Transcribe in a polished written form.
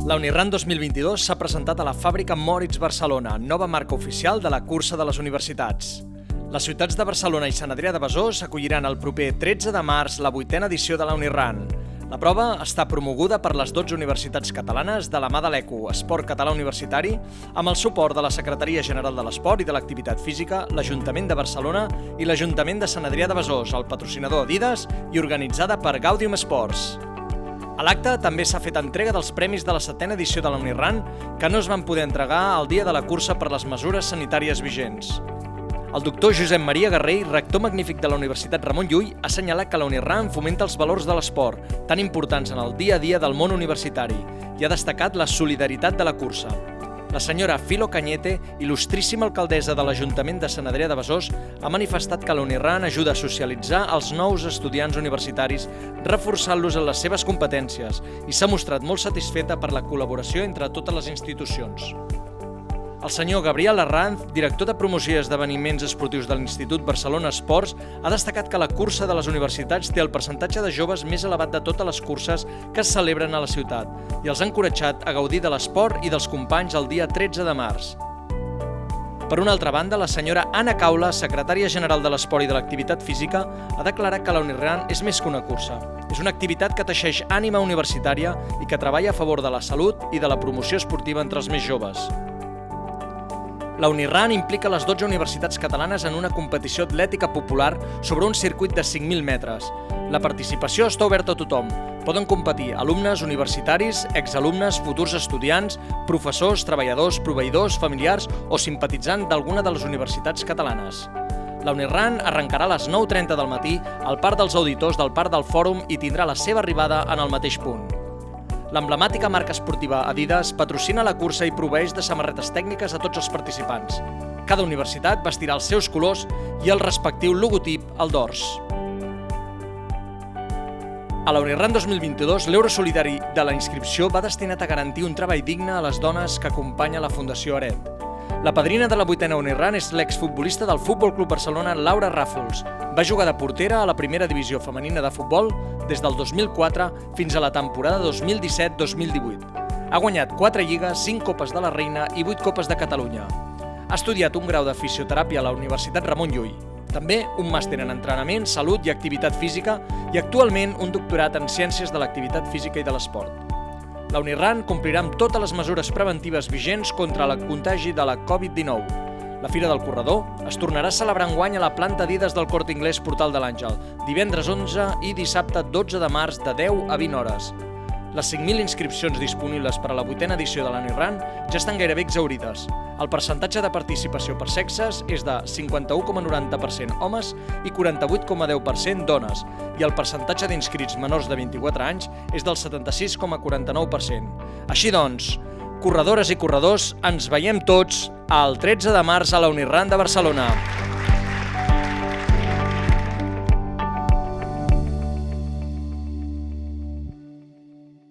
La Unirun 2022 s'ha presentat a la fàbrica Moritz Barcelona, nova marca oficial de la cursa de les universitats. Les ciutats de Barcelona i Sant Adrià de Besòs acolliran el proper 13 de març la 8a edició de la Unirun. La prova està promoguda per les 12 universitats catalanes de la mà de l'ECU, Esport Català Universitari, amb el suport de la Secretaria General de l'Esport i de l'Activitat Física, l'Ajuntament de Barcelona i l'Ajuntament de Sant Adrià de Besòs, el patrocinador Adidas i organitzada per Gaudium Sports. A l'acte també s'ha fet entrega dels premis de la 7a edició de la Unirun, que no es van poder entregar el dia de la cursa per les mesures sanitàries vigents. El doctor Josep Maria Garrell, rector magnífic de la Universitat Ramon Llull, ha assenyalat que la Unirun fomenta els valors de l'esport, tan importants en el dia a dia del món universitari, i ha destacat la solidaritat de la cursa. La senyora Filo Cañete, il·lustríssima alcaldessa de l'Ajuntament de Sant Adrià de Besòs, ha manifestat que la Unirun ajuda a socialitzar els nous estudiants universitaris, reforçant-los en les seves competències, i s'ha mostrat molt satisfeta per la col·laboració entre totes les institucions. El senyor Gabriel Arranz, director de promoció i esdeveniments esportius de l'Institut Barcelona Esports, ha destacat que la cursa de les universitats té el percentatge de joves més elevat de totes les curses que es celebren a la ciutat i els ha encoratjat a gaudir de l'esport i dels companys el dia 13 de març. Per una altra banda, la senyora Anna Caula, secretària general de l'Esport i de l'Activitat Física, ha declarat que la Unirun és més que una cursa. És una activitat que teixeix ànima universitària i que treballa a favor de la salut i de la promoció esportiva entre els més joves. La Unirun implica les 12 universitats catalanes en una competició atlètica popular sobre un circuit de 5.000 metres. La participació està oberta a tothom. Poden competir alumnes universitaris, exalumnes, futurs estudiants, professors, treballadors, proveïdors, familiars o simpatitzants d'alguna de les universitats catalanes. La Unirun arrencarà a les 9:30 del matí al Parc dels Auditors del Parc del Fòrum i tindrà la seva arribada en el mateix punt. L'emblemàtica marca esportiva Adidas patrocina la cursa i proveeix de samarretes tècniques a tots els participants. Cada universitat vestirà els seus colors i el respectiu logotip al dors. A la Unirun 2022, l'euro solidari de la inscripció va destinat a garantir un treball digne a les dones que acompanya la Fundació Aret. La padrina de la 8a Unirun és l'exfutbolista del Futbol Club Barcelona, Laura Ràfols. Va jugar de portera a la primera divisió femenina de futbol des del 2004 fins a la temporada 2017-2018. Ha guanyat 4 lligues, 5 Copes de la Reina i 8 Copes de Catalunya. Ha estudiat un grau de fisioteràpia a la Universitat Ramon Llull, també un màster en entrenament, salut i activitat física i actualment un doctorat en ciències de l'activitat física i de l'esport. La Unirun complirà amb totes les mesures preventives vigents contra el contagi de la Covid-19. La Fira del Corredor es tornarà a celebrar enguany a la planta Adidas del Corte Inglés Portal de l'Àngel, divendres 11 i dissabte 12 de març de 10 a 20 hores. Les 5.000 inscripcions disponibles per a la 8a edició de la Unirun ja estan gairebé exhaurides. El percentatge de participació per sexes és de 51,90% homes i 48,10% dones, i el percentatge d'inscrits menors de 24 anys és del 76,49%. Així doncs, corredores i corredors, ens veiem tots el 13 de març a la Unirun de Barcelona.